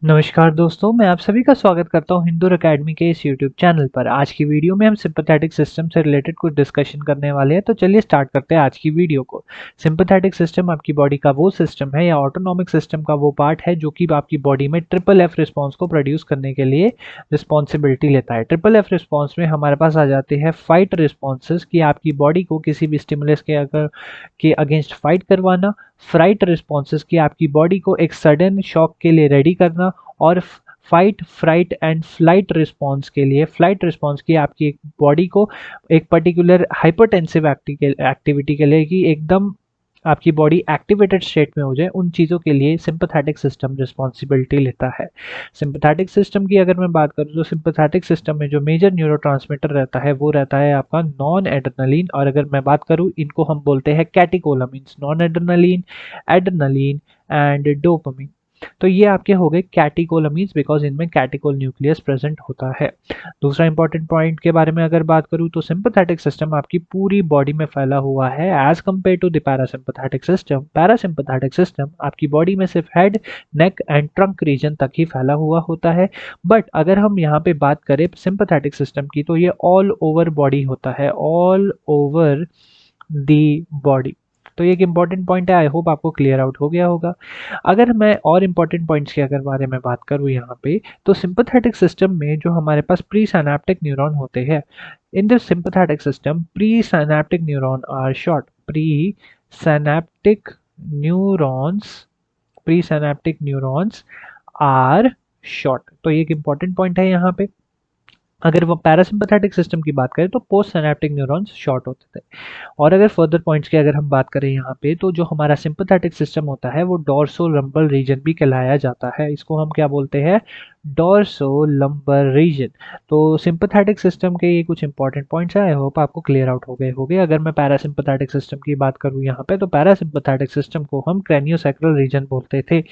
नमस्कार दोस्तों, मैं आप सभी का स्वागत करता हूं हिंदू अकेडमी के इस यूट्यूब चैनल पर। आज की वीडियो में हम सिंपैथेटिक सिस्टम से रिलेटेड कुछ डिस्कशन करने वाले हैं। तो चलिए स्टार्ट करते हैं आज की वीडियो को। सिंपैथेटिक सिस्टम आपकी बॉडी का वो सिस्टम है या ऑटोनॉमिक सिस्टम का वो पार्ट है जो कि आपकी बॉडी में ट्रिपल एफ रिस्पॉन्स को प्रोड्यूस करने के लिए रिस्पॉन्सिबिलिटी लेता है। ट्रिपल एफ रिस्पॉन्स में हमारे पास आ जाते हैं फाइट रिस्पॉन्सेज की आपकी बॉडी को किसी भी स्टिमुलस के अगेंस्ट फाइट करवाना, फ्राइट रिस्पॉन्सेज की आपकी बॉडी को एक सडन शॉक के लिए रेडी करना, और fight fright and flight response के लिए फ्लाइट रिस्पॉन्स की आपकी एक बॉडी को एक पर्टिकुलर हाइपरटेंसिव एक्टिविटी के लिए कि एकदम आपकी बॉडी एक्टिवेटेड स्टेट में हो जाए, उन चीज़ों के लिए सिंपैथेटिक सिस्टम रिस्पॉन्सिबिलिटी लेता है। सिंपैथेटिक सिस्टम की अगर मैं बात करूँ तो सिंपैथेटिक सिस्टम में जो मेजर न्यूरोट्रांसमीटर रहता है वो रहता है आपका नॉन एड्रेनलिन, और अगर मैं बात करूँ इनको हम बोलते हैं catecholamines, non adrenaline, adrenaline and dopamine. तो ये आपके हो गए कैटेकोलामिन्स बिकॉज इनमें कैटेकोल न्यूक्लियस प्रेजेंट होता है। दूसरा इंपॉर्टेंट पॉइंट के बारे में अगर बात करूं तो सिंपैथेटिक सिस्टम आपकी पूरी बॉडी में फैला हुआ है as compare to the parasympathetic system. Parasympathetic system आपकी बॉडी में सिर्फ head, neck and trunk region तक ही फैला हुआ होता है। बट अगर हम यहाँ पे बात करें सिंपैथेटिक सिस्टम की तो ये ऑल ओवर बॉडी होता है, ऑल ओवर दी बॉडी। तो ये एक इंपॉर्टेंट पॉइंट है, आई होप आपको क्लियर आउट हो गया होगा। अगर मैं और इंपॉर्टेंट पॉइंट्स की अगर बारे में बात करूँ यहाँ पे, तो सिंपैथेटिक सिस्टम में जो हमारे पास प्री साइनेप्टिक न्यूरॉन होते हैं, in the sympathetic system pre synaptic neuron are short. Pre synaptic neurons pre synaptic neurons are short. तो ये एक इंपॉर्टेंट पॉइंट है यहाँ पे। अगर वो पैरासिम्पैथेटिक सिस्टम की बात करें तो पोस्ट सिनेप्टिक न्यूरॉन्स शॉर्ट होते थे। और अगर फर्दर पॉइंट्स की अगर हम बात करें यहाँ पे, तो जो हमारा सिंपैथेटिक सिस्टम होता है वो डोर्सोलम्बर रीजन भी कहलाया जाता है। इसको हम क्या बोलते हैं? डोर्सोलम्बर रीजन। तो सिंपैथेटिक सिस्टम के ये कुछ इंपॉर्टेंट पॉइंट्स हैं, आई होप आपको क्लियर आउट हो गए होंगे। अगर मैं पैरासिम्पैथेटिक सिस्टम की बात करूँ यहाँ पे, तो पैरासिम्पैथेटिक सिस्टम को हम क्रेनियोसैक्रल रीजन बोलते थे।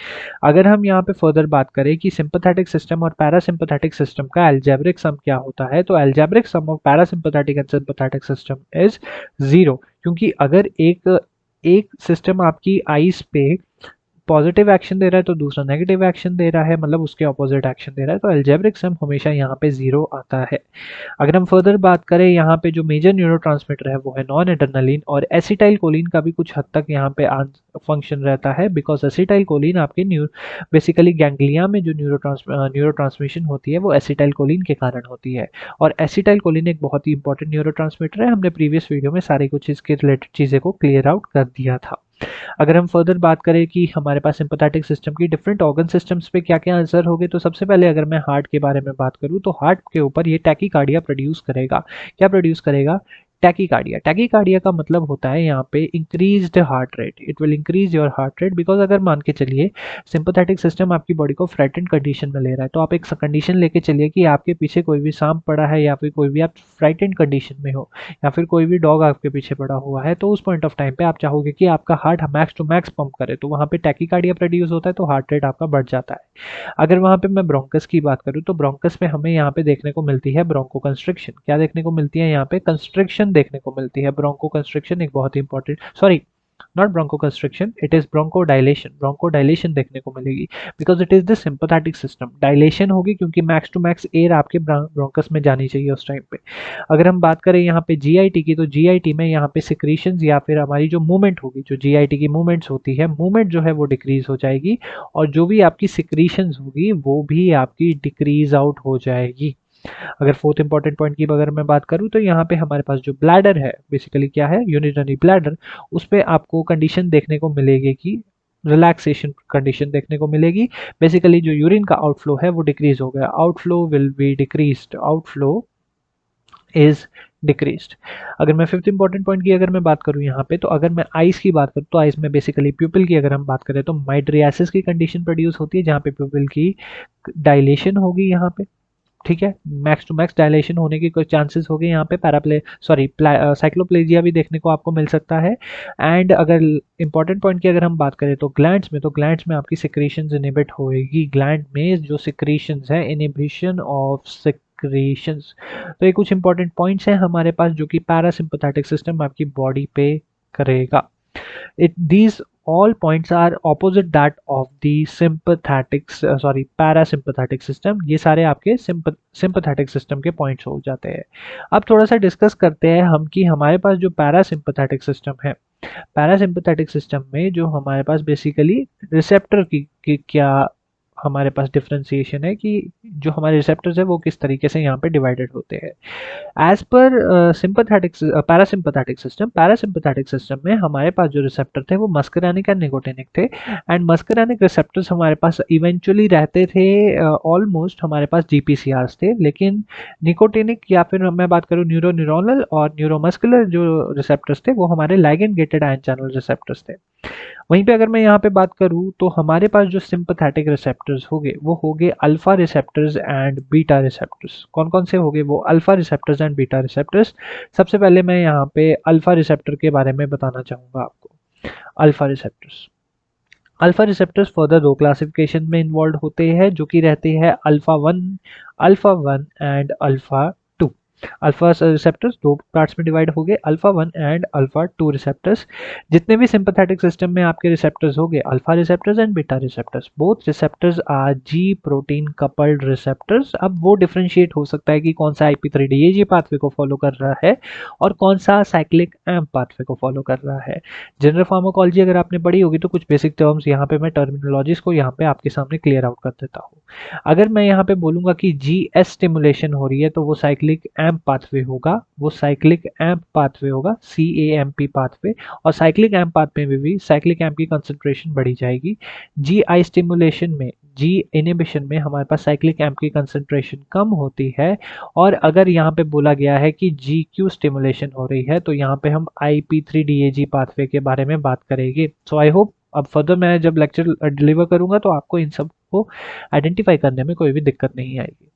अगर हम यहाँ पे फर्दर बात करें कि सिंपैथेटिक सिस्टम और पैरासिम्पैथेटिक सिस्टम का अलजेब्रिक सम क्या होता है, तो algebraic sum of parasympathetic and sympathetic system is 0। क्योंकि अगर एक एक सिस्टम आपकी आईज पे पॉजिटिव एक्शन दे रहा है तो दूसरा नेगेटिव एक्शन दे रहा है, मतलब उसके ऑपोजिट एक्शन दे रहा है, तो अलजेब्रिक सम हमेशा यहाँ पे 0 आता है। अगर हम फर्दर बात करें यहाँ पे जो मेजर न्यूरोट्रांसमीटर है वो है नॉन एड्रेनलिन, और एसिटाइल कोलिन का भी कुछ हद तक यहाँ पे फंक्शन रहता है, बिकॉज एसिटाइल कोलिन आपके बेसिकली गैंग्लिया में जो न्यूरो ट्रांसमिशन होती है वो एसिटाइल कोलिन के कारण होती है। और एसिटाइल कोलिन एक बहुत ही इंपॉर्टेंट न्यूरो है, हमने प्रीवियस वीडियो में सारी कुछ इसके रिलेटेड चीज़ें को क्लियर आउट कर दिया था। अगर हम फर्दर बात करें कि हमारे पास सिंपैथेटिक सिस्टम की डिफरेंट ऑर्गन सिस्टम्स पे क्या क्या असर होंगे, तो सबसे पहले अगर मैं हार्ट के बारे में बात करूं तो हार्ट के ऊपर ये टैकीकार्डिया प्रोड्यूस करेगा। क्या प्रोड्यूस करेगा? टैकीकार्डिया। टैकीकार्डिया का मतलब होता है यहाँ पे increased heart rate. It will increase your heart rate because अगर मान के चलिए सिंपैथेटिक सिस्टम आपकी बॉडी को फ्राइटेंड कंडीशन में ले रहा है, तो आप एक कंडीशन लेके चलिए कि आपके पीछे कोई भी सांप पड़ा है या फिर कोई भी आप फ्राइटेंड कंडीशन में हो या फिर कोई भी डॉग आपके पीछे पड़ा हुआ है, तो उस पॉइंट ऑफ टाइम पे आप चाहोगे कि आपका heart max to max pump करे, तो वहाँ पे टैकीकार्डिया प्रोड्यूस होता है, तो हार्ट रेट आपका बढ़ जाता है। अगर वहाँ पे मैं ब्रोंकस की बात करूँ तो ब्रोंकस में हमें यहाँ पे देखने को मिलती है ब्रोंको कंस्ट्रिक्शन। क्या देखने को मिलती है? यहाँ पे कंस्ट्रिक्शन देखने को मिलती है। ब्रोंको कंस्ट्रिक्शन एक बहुत ही important, sorry not bronchoconstriction, it is bronchodilation. Bronchodilation देखने को मिलेगी because it is the sympathetic system. Dilation होगी क्योंकि मैक्स टू मैक्स एयर आपके ब्रोंकस में जानी चाहिए उस टाइम पे। अगर हम बात करें यहाँ पे जीआईटी की, तो जीआईटी में यहाँ पे सिक्रीशंस या फिर हमारी जो मूवमेंट होगी, जो जीआईटी की मूवमेंट्स होती है, मूवमेंट जो है वो डिक्रीज हो जाएगी, और जो भी आपकी सिक्रीशंस होगी वो भी आपकी डिक्रीज आउट हो जाएगी। अगर फोर्थ इंपॉर्टेंट पॉइंट की अगर मैं बात करूं तो यहाँ पे हमारे पास जो ब्लैडर है, बेसिकली क्या है? Urinary bladder. उस पे आपको कंडीशन देखने को मिलेगी कि रिलैक्सेशन कंडीशन देखने को मिलेगी। बेसिकली जो यूरिन का आउटफ्लो है वो डिक्रीज हो गया, outflow will be decreased, outflow is decreased. अगर मैं फिफ्थ इंपॉर्टेंट पॉइंट की अगर मैं बात करूं यहाँ पे, तो अगर मैं आइस की बात करूं तो आइस में बेसिकली प्यूपिल की अगर हम बात करें तो माइड्रियासिस की कंडीशन प्रोड्यूस होती है, जहाँ पे प्यूपिल की डायलेशन होगी यहाँ पे। ठीक है, मैक्स टू मैक्स डायलेशन होने की कोई चांसेस हो गए यहाँ पे। पैराप्ले सॉरी साइक्लोप्लेजिया भी देखने को आपको मिल सकता है। एंड अगर इंपॉर्टेंट पॉइंट की अगर हम बात करें तो ग्लैंड्स में, तो ग्लैंड्स में आपकी सिक्रीशंस इनिबिट होएगी। ग्लैंड में जो सिक्रीशंस है, इनिबिशन ऑफ सिक्रीशंस। तो ये कुछ इंपॉर्टेंट पॉइंट्स हैं हमारे पास जो कि पैरासिम्पैथेटिक सिस्टम आपकी बॉडी पे करेगा। It these all points are opposite that of the sympathetic parasympathetic system। ये सारे आपके sympathetic system के points हो जाते हैं। अब थोड़ा सा डिस्कस करते हैं हम कि हमारे पास जो पैरासिम्पथेटिक सिस्टम है, पैरासिम्पथेटिक सिस्टम में जो हमारे पास बेसिकली रिसेप्टर की क्या हमारे पास डिफरेंशिएशन है कि जो हमारे रिसेप्टर्स है वो किस तरीके से यहाँ पे डिवाइडेड होते हैं। As per sympathetic parasympathetic system में हमारे पास जो रिसेप्टर थे वो मस्करानिक एंड निकोटिनिक थे, एंड मस्करानिक रिसेप्टर्स हमारे पास इवेंचुअली रहते थे ऑलमोस्ट हमारे पास जीपीसीआरस थे, लेकिन निकोटिनिक या फिर मैं बात करूँ न्यूरोन्यूरोनल और न्यूरोमस्कुलर जो रिसेप्टर्स थे वो हमारे ligand gated ion channel receptors थे। वहीं पे अगर मैं यहाँ पे बात करूँ तो हमारे पास जो सिंपैथेटिक रिसेप्टर्स होंगे वो होंगे alpha receptors and beta receptors. कौन कौन से होंगे वो? Alpha receptors and beta receptors. सबसे पहले मैं यहाँ पे अल्फा रिसेप्टर के बारे में बताना चाहूँगा आपको। अल्फा रिसेप्टर्स फर्दर दो क्लासिफिकेशन में इन्वॉल्व होते हैं जो कि रहते हैं alpha one and alpha two. Alpha receptors दो पार्ट्स में डिवाइड हो गए, alpha one and alpha two receptors. जितने भी सिंपैथेटिक सिस्टम में आपके रिसेप्टर्स हो गए, alpha receptors and beta receptors, both receptors R G protein coupled receptors. अब वो डिफरेंशिएट हो सकता है कि कौन सा IP3DAG पाथवे को फॉलो कर रहा है और कौन सा साइक्लिक एम्प पाथवे को फॉलो कर रहा है। जनरल फार्माकोलॉजी अगर आपने पढ़ी होगी तो कुछ बेसिक टर्म्स यहाँ पे मैं टर्मिनोलॉजीज को यहाँ पे आपके सामने क्लियर आउट कर देता हूँ। अगर मैं यहाँ पे बोलूंगा कि GS स्टिमुलेशन हो रही है तो वो साइक्लिक एम्प पाथवे होगा, CAMP पाथवे। और साइक्लिक एम्प पाथवे में भी साइक्लिक एम्प की कंसंट्रेशन बढ़ी जाएगी। GI स्टिमुलेशन में, जी इनिबिशन में हमारे पास साइक्लिक एम्प की कंसंट्रेशन कम होती है। और अगर यहाँ पे बोला गया है कि GQ स्टिमुलेशन हो रही है तो यहाँ पे हम IP3DAG पाथवे के बारे में बात करेंगे। सो आई होप अब फर्दर मैं जब लेक्चर डिलीवर करूंगा तो आपको इन सब को आइडेंटिफाई करने में कोई भी दिक्कत नहीं आएगी।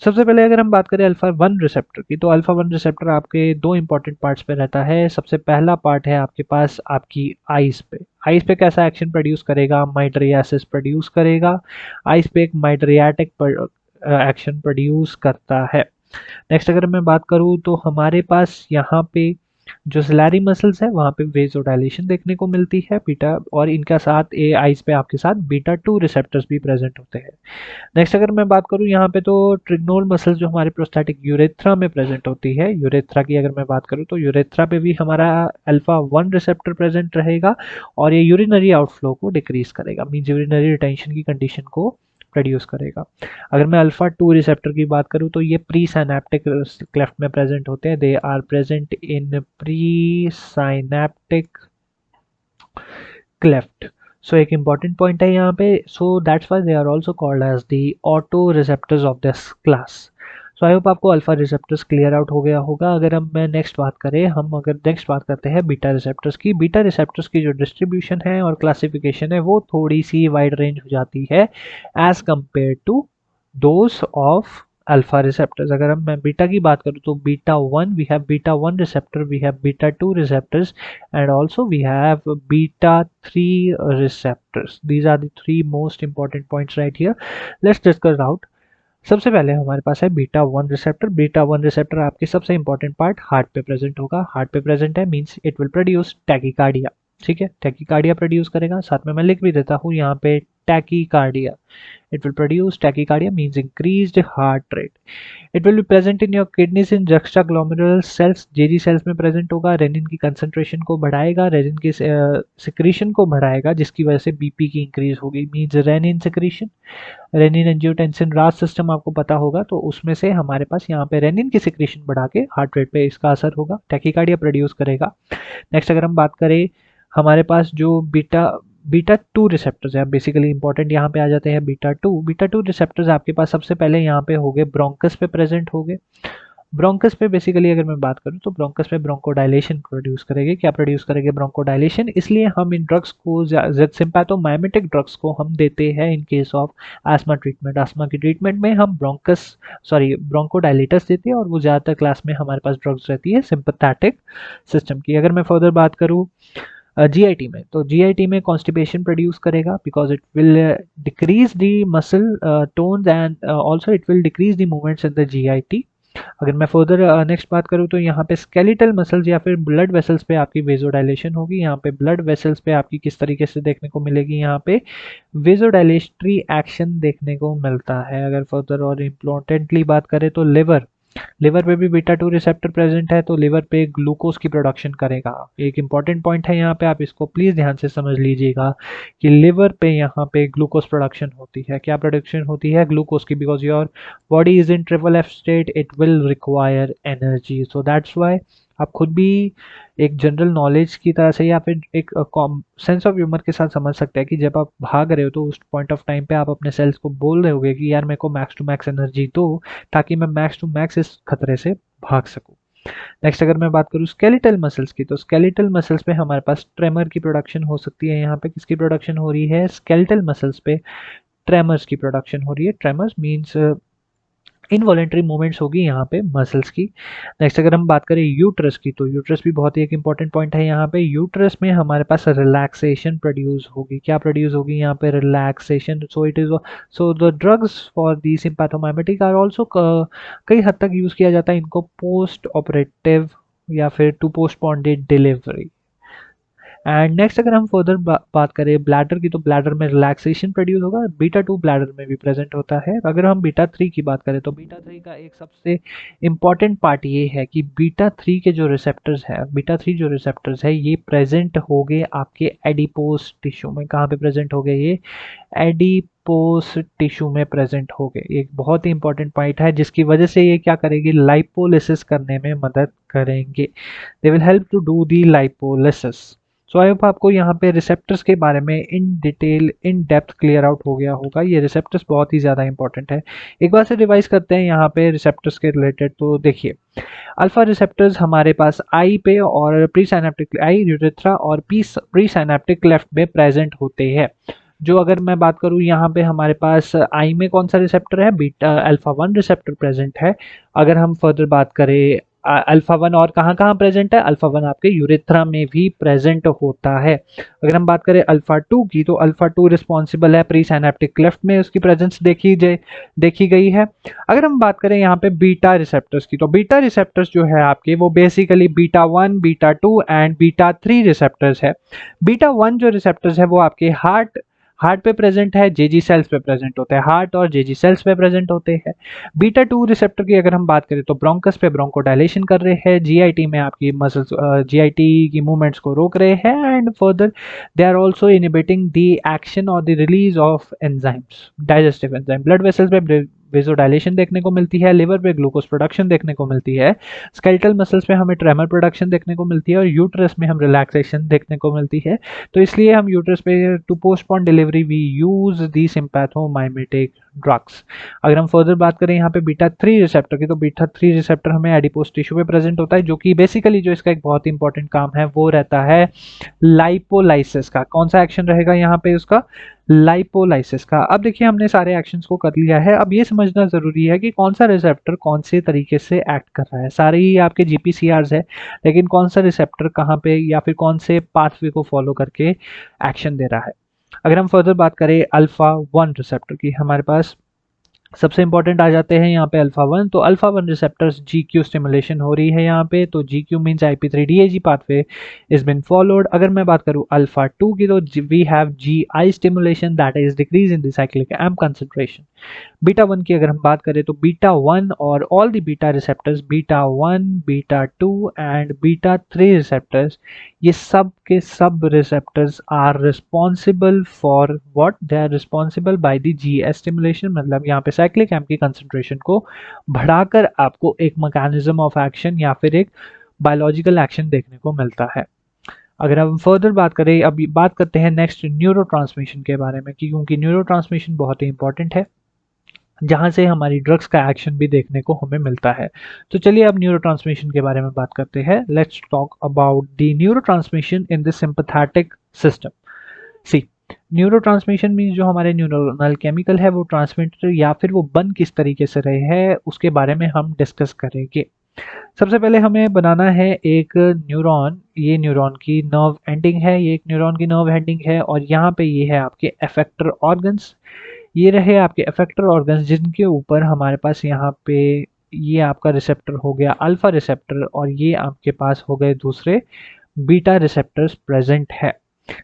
सबसे पहले अगर हम बात करें अल्फा वन रिसेप्टर की, तो अल्फा वन रिसेप्टर आपके दो इंपॉर्टेंट पार्ट्स पे रहता है। सबसे पहला पार्ट है आपके पास आपकी आइस पे कैसा एक्शन प्रोड्यूस करेगा? माइड्रियासिस प्रोड्यूस करेगा। आइस पे एक माइड्रियाटिक एक्शन प्रोड्यूस करता है। नेक्स्ट अगर मैं बात करूँ तो हमारे पास यहाँ पे जो सिलैरी मसल्स है वहाँ पे वेजोडाइलेशन देखने को मिलती है बीटा, और इनका साथ आइस पे आपके साथ बीटा 2 रिसेप्टर्स भी प्रेजेंट होते हैं। नेक्स्ट अगर मैं बात करूँ यहाँ पे तो ट्रिग्नोल मसल्स जो हमारे प्रोस्टैटिक यूरेथ्रा में प्रेजेंट होती है, यूरेथ्रा की अगर मैं बात करूँ तो यूरेथ्रा पे भी हमारा अल्फा वन रिसेप्टर प्रेजेंट रहेगा और ये यूरिनरी आउटफ्लो को डिक्रीज करेगा, मीन्स यूरिनरी रिटेंशन की कंडीशन को प्रोड्यूस करेगा। अगर मैं अल्फा टू रिसेप्टर की बात करूं तो ये प्री साइनेप्टिक क्लेफ्ट में प्रेजेंट होते हैं। They are present in presynaptic cleft. So एक इंपॉर्टेंट पॉइंट है यहाँ पे, so that's why they are also called as the autoreceptors of this class. So I hope आपको alpha receptors clear out हो गया होगा। अगर हम नेक्स्ट बात करते हैं बीटा रिसेप्टर्स की। बीटा रिसेप्टर्स की जो डिस्ट्रीब्यूशन है और क्लासिफिकेशन है वो थोड़ी सी वाइड रेंज हो जाती है as compare to those of alpha receptors. अगर हम मैं बीटा की बात करूँ तो beta one, we have beta one receptor, we have beta two receptors and also we have beta three receptors. These are the three most important points right here. Let's discuss out. सबसे पहले हमारे पास है beta one receptor. Beta one receptor आपके सबसे important part heart पे present होगा। Heart पे प्रेजेंट है means it will produce tachycardia. ठीक है, टैकीकार्डिया प्रोड्यूस करेगा। साथ में मैं लिख भी देता हूँ यहाँ पे tachycardia. It will produce tachycardia means increased heart rate. It will be present in your kidneys in juxtaglomerular cells, JG cells में present होगा। रेनिन की concentration को बढ़ाएगा, रेनिन की secretion को बढ़ाएगा जिसकी वजह से BP की increase होगी, means renin secretion। Renin angiotensin RAS system आपको पता होगा, तो उसमें से हमारे पास यहाँ पे रेनिन की सिक्रेशन बढ़ा के हार्ट रेट पे इसका असर होगा, टैकीकार्डिया प्रोड्यूस करेगा। नेक्स्ट अगर हम बात करें हमारे पास जो बीटा टू रिसेप्टर्स है, बेसिकली इंपॉर्टेंट यहाँ पे आ जाते हैं बीटा टू रिसेप्टर्स आपके पास सबसे पहले यहाँ पे हो गए ब्रोंकस पे प्रेजेंट हो गए। ब्रोंकस पे बेसिकली अगर मैं बात करूँ तो ब्रोंकस पे ब्रोंकोडाइलेशन प्रोड्यूस करेंगे। क्या प्रोड्यूस करेंगे? ब्रोंकोडाइलेशन। इसलिए हम इन ड्रग्स को सिम्पैथोमाइमेटिक ड्रग्स को हम देते हैं in case of Asma treatment. आस्मा की ट्रीटमेंट में हम ब्रोंकोडाइलेटर्स देते हैं और वो ज़्यादातर क्लास में हमारे पास ड्रग्स रहती है सिंपैथेटिक सिस्टम की। अगर मैं फर्दर बात करूँ GIT में, तो GIT में कॉन्स्टिपेशन प्रोड्यूस करेगा because it will decrease the muscle tones and also it will decrease the movements in the GIT। अगर मैं फर्दर नेक्स्ट बात करूँ तो यहाँ पे स्केलेटल मसल्स या फिर ब्लड वेसल्स पे आपकी वेजोडाइलेशन होगी। यहाँ पे ब्लड वेसल्स पे आपकी किस तरीके से देखने को मिलेगी, यहाँ पे वेजोडाइलेटरी एक्शन देखने को मिलता है। अगर फर्दर और इम्पोर्टेंटली बात करें तो लिवर पे भी बीटा 2 रिसेप्टर प्रेजेंट है, तो लिवर पे ग्लूकोज की प्रोडक्शन करेगा। एक इंपॉर्टेंट पॉइंट है यहाँ पे, आप इसको प्लीज ध्यान से समझ लीजिएगा कि लिवर पे यहाँ पे ग्लूकोज प्रोडक्शन होती है। क्या प्रोडक्शन होती है? ग्लूकोज की, because your body is in triple F state, it will require energy. So that's why आप खुद भी एक जनरल नॉलेज की तरह से या फिर एक सेंस ऑफ ह्यूमर के साथ समझ सकते हैं कि जब आप भाग रहे हो तो उस पॉइंट ऑफ टाइम पे आप अपने सेल्स को बोल रहे होगे कि यार मेरे को मैक्स टू मैक्स एनर्जी दो, ताकि मैं मैक्स टू मैक्स इस खतरे से भाग सकूं। नेक्स्ट अगर मैं बात करूं स्केलेटल मसल्स की, तो स्केलेटल मसल्स पे हमारे पास ट्रेमर की प्रोडक्शन हो सकती है। यहाँ पे किसकी प्रोडक्शन हो रही है? स्केलेटल मसल्स पे ट्रेमर्स की प्रोडक्शन हो रही है। ट्रेमर्स मीन्स इनवॉलेंट्री मूवमेंट्स होगी यहाँ पे मसल्स की। नेक्स्ट अगर हम बात करें यूट्रस की, तो यूट्रस भी बहुत ही एक इंपॉर्टेंट पॉइंट है। यहाँ पे यूट्रस में हमारे पास रिलैक्सेशन प्रोड्यूस होगी। क्या प्रोड्यूस होगी यहाँ पे? Relaxation. So it is, so the drugs for the sympathomimetic are also कई हद तक यूज किया जाता है इनको पोस्ट ऑपरेटिव या फिर to postponed delivery. And next अगर हम फर्दर बात करें ब्लैडर की, तो ब्लैडर में रिलैक्सेशन प्रोड्यूस होगा। बीटा 2 ब्लैडर में भी प्रेजेंट होता है। अगर हम बीटा 3 की बात करें, तो बीटा 3 का एक सबसे इंपॉर्टेंट पार्ट ये है कि बीटा 3 के जो रिसेप्टर्स है, बीटा 3 जो रिसेप्टर्स है ये प्रेजेंट हो गए आपके एडिपोस टिश्यू में। कहाँ पे प्रेजेंट हो गए? ये एडिपोस टिश्यू में प्रेजेंट हो गए। एक बहुत ही इंपॉर्टेंट पॉइंट है जिसकी वजह से ये क्या करेगी? लाइपोलिसिस करने में मदद करेंगे। They will help to do the lipolysis. So I hope आपको यहाँ पे रिसेप्टर्स के बारे में in detail in depth clear out हो गया होगा। ये रिसेप्टर्स बहुत ही ज़्यादा इंपॉर्टेंट है। एक बार से रिवाइज करते हैं यहाँ पे रिसेप्टर्स के रिलेटेड। तो देखिए, अल्फा रिसेप्टर्स हमारे पास आई पे और प्री साइनेप्टिक आई यूरेथ्रा और प्री साइनेप्टिक लेफ्ट में प्रेजेंट होते हैं। जो अगर मैं बात करूँ यहाँ पे हमारे पास आई में कौन सा रिसेप्टर है? बीटा अल्फा 1 रिसेप्टर प्रेजेंट है। अगर हम फर्दर बात करें अल्फा 1 और कहाँ कहाँ प्रेजेंट है? अल्फा 1 आपके यूरेथ्रा में भी प्रेजेंट होता है। अगर हम बात करें अल्फा 2 की, तो अल्फा 2 रिस्पॉन्सिबल है प्री साइनेप्टिक लेफ्ट में, उसकी प्रेजेंस देखी गई है। अगर हम बात करें यहाँ पे बीटा रिसेप्टर्स की, तो बीटा रिसेप्टर्स जो है आपके वो basically beta 1, beta 2 and beta 3 receptors है। बीटा 1 जो रिसेप्टर्स है वो आपके हार्ट पे प्रेजेंट है, जेजी सेल्स पे प्रेजेंट होते हैं। हार्ट और जेजी सेल्स पे प्रेजेंट होते हैं। बीटा 2 रिसेप्टर की अगर हम बात करें तो ब्रोंकस पे ब्रोंकोडाइलेशन कर रहे हैं, जीआईटी में आपकी मसल्स जीआईटी की मूवमेंट्स को रोक रहे हैं and further they are also inhibiting the action और the release of enzymes, digestive enzyme. Blood vessels पे वेजोडाइलेशन देखने को मिलती है, लिवर पे ग्लूकोज प्रोडक्शन देखने को मिलती है, स्केलेटल मसल्स पे हमें ट्रेमर प्रोडक्शन देखने को मिलती है और यूट्रस में हम रिलैक्सेशन देखने को मिलती है। तो इसलिए हम यूट्रस पे to postpone delivery we use the sympathomimetic drugs. अगर हम फर्दर बात करें यहाँ पे बीटा 3 रिसेप्टर की, तो बीटा 3 रिसेप्टर हमें एडिपोस टिश्यू पे प्रेजेंट होता है, जो कि बेसिकली जो इसका एक बहुत इंपॉर्टेंट काम है वो रहता है लाइपोलाइसिस का। कौन सा एक्शन रहेगा यहाँ पे उसका? लाइपोलाइसिस का। अब देखिए हमने सारे एक्शंस को कर लिया है, अब ये समझना जरूरी है कि कौन सा रिसेप्टर कौन से तरीके से एक्ट कर रहा है। सारे ही आपके जीपीसीआरस है, लेकिन कौन सा रिसेप्टर कहाँ पे या फिर कौन से पाथवे को फॉलो करके एक्शन दे रहा है। अगर हम फर्दर बात करें अल्फा 1 रिसेप्टर की, हमारे पास सबसे इंपॉर्टेंट आ जाते हैं यहाँ पे अल्फा 1। तो अल्फा 1 रिसेप्टर्स GQ स्टिमुलेशन हो रही है यहाँ पे, तो GQ means IP3DAG pathway is been followed. अगर मैं बात करूँ अल्फा 2 की, तो we have GI stimulation that is decrease in the cyclic AMP concentration. Beta 1 की अगर हम बात करें, तो बीटा 1 और all the beta receptors, beta 1, beta 2 and beta 3 receptors, ये सब के सब receptors are responsible for what? They are responsible by the GS stimulation. मतलब यहाँ पे साइक्लिक AMP की कंसंट्रेशन को बढ़ाकर आपको एक मैकेनिज्म ऑफ एक्शन या फिर एक बायोलॉजिकल एक्शन देखने को मिलता है। अगर हम फर्दर बात करें, अब बात करते हैं नेक्स्ट न्यूरोट्रांसमिशन के बारे में, क्योंकि न्यूरोट्रांसमिशन बहुत ही इंपॉर्टेंट है, जहाँ से हमारी ड्रग्स का एक्शन भी देखने को हमें मिलता है। तो चलिए अब न्यूरोट्रांसमिशन के बारे में बात करते हैं। Let's talk about the neurotransmission in the sympathetic system. See, neurotransmission means जो हमारे न्यूरोनल केमिकल है वो ट्रांसमिटर या फिर वो बन किस तरीके से रहे हैं उसके बारे में हम डिस्कस करेंगे। सबसे पहले हमें बनाना है एक न्यूरॉन। ये न्यूरॉन की नर्व एंडिंग है, ये एक न्यूरॉन की नर्व एंडिंग है और यहाँ पे ये है आपके एफेक्टर ऑर्गन्स। ये रहे आपके एफेक्टर ऑर्गन्स जिनके ऊपर हमारे पास यहाँ पे ये आपका रिसेप्टर हो गया अल्फा रिसेप्टर, और ये आपके पास हो गए दूसरे बीटा रिसेप्टर्स प्रेजेंट है।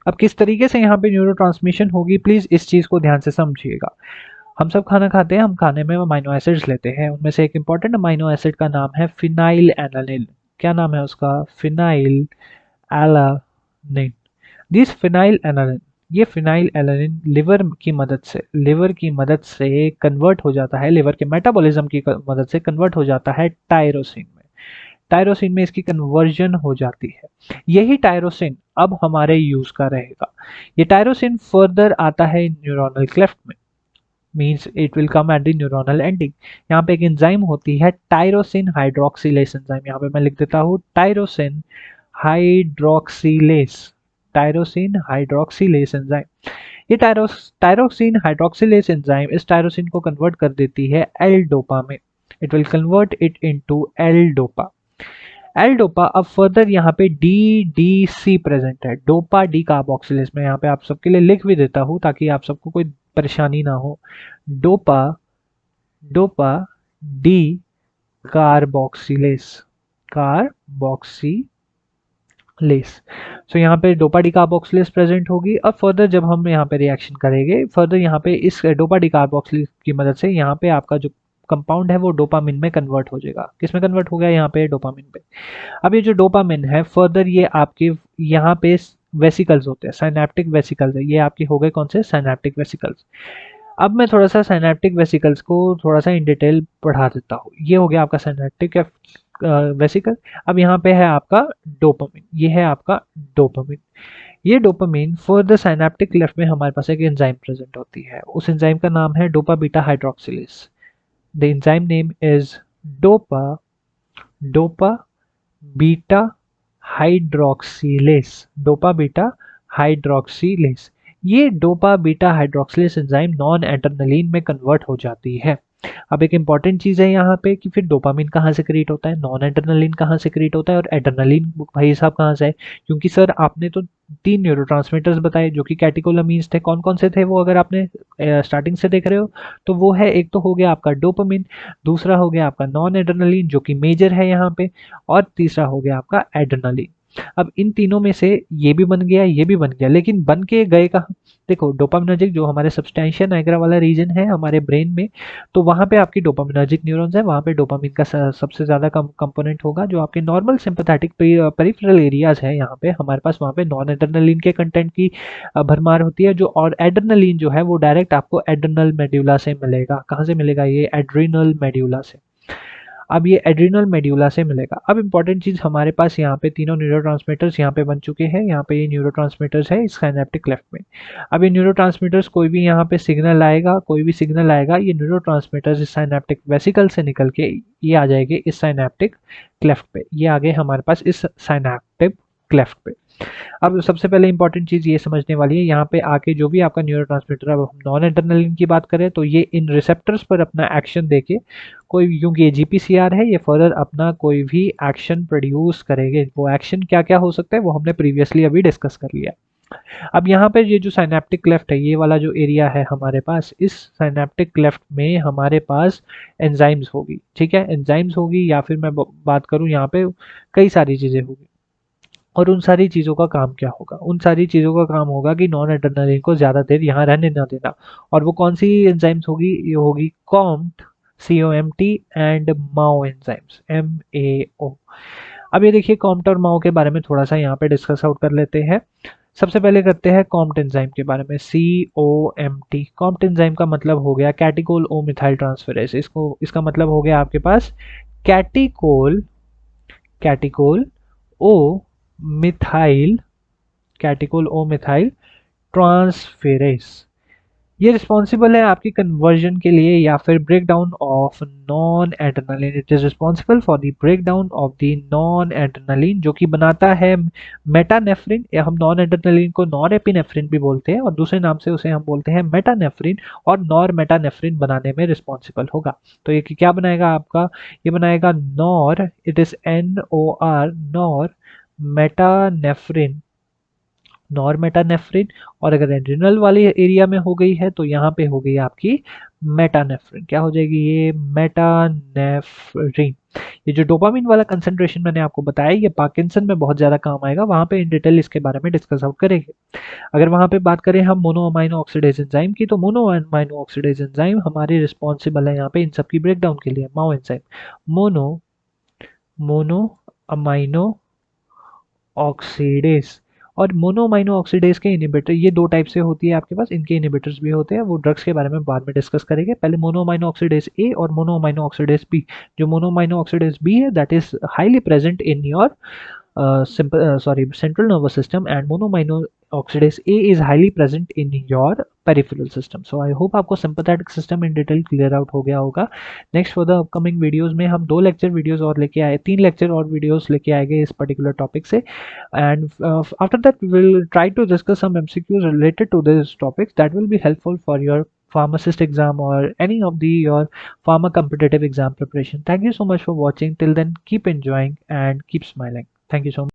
अब किस तरीके से यहाँ पे न्यूरो ट्रांसमिशन होगी, प्लीज इस चीज को ध्यान से समझिएगा। हम सब खाना खाते हैं, हम खाने में अमाइनो एसिड्स लेते हैं, उनमें से एक इंपॉर्टेंट अमाइनो एसिड का नाम है फिनाइल एलानिन। क्या नाम है उसका? Phenyl alanine. This phenyl alanine, ये फिनाइल एलानिन लिवर की मदद से कन्वर्ट हो जाता है, लिवर के मेटाबॉलिज्म की मदद से कन्वर्ट हो जाता है टायरोसिन में। टायरोसिन में इसकी कन्वर्जन हो जाती है। यही टायरोसिन अब हमारे यूज का रहेगा। ये टायरोसिन फर्दर आता है न्यूरोनल क्लेफ्ट में, means it will come at the neuronal ending. यहाँ पे एक एंजाइम होती है टायरोसिन हाइड्रोक्सिलेस एंजाइम, यहाँ पे मैं लिख देता हूँ टायरोसिन हाइड्रोक्सिलेस, टायरोसिन हाइड्रोक्सिलेस एंजाइम। ये टायरोसिन हाइड्रोक्सिलेस एंजाइम इस टायरोसिन को कन्वर्ट कर देती है एल डोपा में। It will convert it into L dopa. L dopa अब फर्दर यहाँ पे डी डी सी प्रेजेंट है, डोपा डी कार्बोक्सिलेस में। यहाँ पे आप सबके लिए लिख भी देता हूँ ताकि आप सबको कोई परेशानी ना हो। Dopa dopa decarboxylase, carboxylase. So यहाँ पे डोपा डी कार्बोक्सिलेस प्रेजेंट होगी। अब फर्दर जब हम यहाँ पे रिएक्शन करेंगे, फर्दर यहाँ पे इस डोपा डी कार्बोक्सिलेस की मदद से यहाँ पे आपका जो कंपाउंड है वो डोपामिन में कन्वर्ट हो जाएगा। किस में कन्वर्ट हो गया? यहाँ पे डोपामिन पे। अब ये जो डोपामिन है फर्दर ये आपके यहाँ पे वेसिकल्स होते हैं, साइनेप्टिक वेसिकल्स है, ये आपके हो गए कौन से? Synaptic vesicles. अब मैं थोड़ा सा साइनेप्टिक वेसिकल्स को थोड़ा सा इन डिटेल पढ़ा देता हूँ। ये हो गया आपका साइनेप्टिक वेसिकल। अब यहाँ पे है आपका डोपामिन, ये है आपका डोपामिन। ये डोपामिन फर्दर साइनेप्टिक क्लेफ्ट में हमारे पास एक एंजाइम प्रेजेंट होती है, उस एंजाइम का नाम है dopa beta hydroxylase. The enzyme name is dopa dopa beta hydroxylase, dopa beta hydroxylase. ये dopa beta hydroxylase enzyme non adrenaline में कन्वर्ट हो जाती है। अब एक इंपॉर्टेंट चीज है यहाँ पे कि फिर डोपामिन कहाँ से क्रिएट होता है, नॉन एड्रेनलिन कहाँ से क्रिएट होता है, और एड्रेनलिन भाई साहब कहाँ से है? क्योंकि सर आपने तो 3 न्यूरोट्रांसमीटर्स बताए जो कि कैटेकोलामीन्स थे। कौन कौन से थे वो? अगर आपने स्टार्टिंग से देख रहे हो तो वो है, एक तो हो गया आपका डोपामिन, दूसरा हो गया आपका नॉन एड्रेनलिन जो कि मेजर है यहाँ पे, और तीसरा हो गया आपका एड्रेनलिन। अब इन तीनों में से ये भी बन गया, ये भी बन गया, लेकिन बन के गए कहाँ? देखो डोपामिनर्जिक जो हमारे सब्सटेंशिया नाइग्रा वाला रीजन है हमारे ब्रेन में, तो वहां पे आपकी डोपामिनर्जिक न्यूरॉन्स है, वहां पे डोपामिन का सबसे ज्यादा कंपोनेंट होगा। जो आपके नॉर्मल सिंपैथेटिक पेरिफेरल एरियाज है यहाँ पे हमारे पास, वहां पे नॉन एड्रेनलिन के कंटेंट की भरमार होती है। जो और एड्रेनलिन जो है वो डायरेक्ट आपको एड्रेनल मेड्यूला से मिलेगा। कहाँ से मिलेगा? ये एड्रीनल मेड्यूला से। अब ये एड्रिनल मेड्यूला से मिलेगा। अब इंपॉर्टेंट चीज हमारे पास यहाँ पे तीनों न्यूरोट्रांसमीटर्स यहाँ पे बन चुके हैं। यहाँ पे ये न्यूरोट्रांसमीटर्स है इस साइनेप्टिक क्लेफ्ट में। अब ये न्यूरोट्रांसमीटर्स कोई भी यहाँ पे सिग्नल आएगा, कोई भी सिग्नल आएगा, ये न्यूरोट्रांसमीटर्स इस साइनेप्टिक वेसिकल से निकल के ये आ जाएंगे इस साइनेप्टिक क्लेफ्ट पे। ये आ गए हमारे पास इस साइनेप्टिक क्लेफ्ट पे। अब सबसे पहले इंपॉर्टेंट चीज ये समझने वाली है, यहाँ पे आके जो भी आपका न्यूरोट्रांसमीटर, अब हम नॉन एड्रेनलिन की बात करें तो ये इन रिसेप्टर्स पर अपना एक्शन देके कोई, क्योंकि ये जीपीसीआर है, ये फर्दर अपना कोई भी एक्शन प्रोड्यूस करेंगे। वो एक्शन क्या क्या हो सकता है वो हमने प्रीवियसली अभी डिस्कस कर लिया। अब यहाँ पे ये जो साइनेप्टिक क्लेफ्ट है, ये वाला जो एरिया है हमारे पास, इस साइनेप्टिक क्लेफ्ट में हमारे पास एंजाइम्स होगी। ठीक है, एंजाइम्स होगी, या फिर मैं बात करूँ यहाँ पे कई सारी चीजें होगी। और उन सारी चीज़ों का काम क्या होगा? उन सारी चीज़ों का काम होगा कि नॉन एड्रेनलिन को ज़्यादा देर यहाँ रहने ना देना। और वो कौन सी एंजाइम्स होगी? ये होगी Comte, COMT and Mao enzymes, MAO। अब ये देखिए कॉम्ट और माओ के बारे में थोड़ा सा यहाँ पे डिस्कस आउट कर लेते हैं। सबसे पहले करते हैं कॉम्ट एंजाइम के बारे में। COMT, कॉम्ट एंजाइम का मतलब हो गया कैटिकोल ओ मिथाइल ट्रांसफेरेज। इसका मतलब हो गया आपके पास catechol catechol O methyl catechol O methyl transferase. ये रिस्पॉन्सिबल है आपकी कन्वर्जन के लिए या फिर break down of non adrenaline. It is responsible for the break down of the non adrenaline, जो कि बनाता है मेटानेफ्रिन, या हम नॉन एड्रेनलिन को नॉर एपिनेफ्रिन भी बोलते हैं, और दूसरे नाम से उसे हम बोलते हैं मेटानेफ्रिन, और नॉर मेटानेफ्रिन बनाने में रिस्पॉन्सिबल होगा। तो ये क्या बनाएगा आपका? ये बनाएगा nor, it is NOR, nor metanephrine normetanephrine, और अगर एड्रिनल वाले एरिया में हो गई है तो यहाँ पे हो गई आपकी मेटानेफ्रिन। क्या हो जाएगी ये? मेटानेफ्रिन। ये जो डोपामिन वाला कंसंट्रेशन मैंने आपको बताया, ये पार्किंसन में बहुत ज़्यादा काम आएगा, वहाँ पे इन डिटेल इसके बारे में डिस्कस आउट करेंगे। अगर वहाँ पे बात करें हम मोनो अमाइनो ऑक्सीडेज एंजाइम की, तो मोनो अमाइनो ऑक्सीडेज एंजाइम हमारे रिस्पॉन्सिबल है यहाँ पे इन सब की ब्रेकडाउन के लिए। MAO enzyme, mono mono amino oxidase और मोनोमाइनो ऑक्सीडेज के इनिबिटर, ये दो टाइप से होती है आपके पास, इनके इनिबिटर्स भी होते हैं, वो ड्रग्स के बारे में बाद में डिस्कस करेंगे। पहले मोनोमाइनो ऑक्सीडेज ए और मोनोमाइनो ऑक्सीडेज बी। जो मोनोमाइनो ऑक्सीडेज बी है, that is highly present in your central nervous system, and monoamino oxidase A is highly present in your peripheral system. So I hope आपको sympathetic system in detail clear out हो गया होगा। Next for the upcoming videos में हम 2 lecture videos और लेके आए, 3 lecture और वीडियोस लेके आएंगे इस पर्टिकुलर टॉपिक से, and after that we will try to discuss some MCQs related to this topics that will be helpful for your pharmacist exam or any of the your pharma competitive exam preparation. Thank you so much for watching. Till then, keep enjoying and keep smiling. Thank you so much.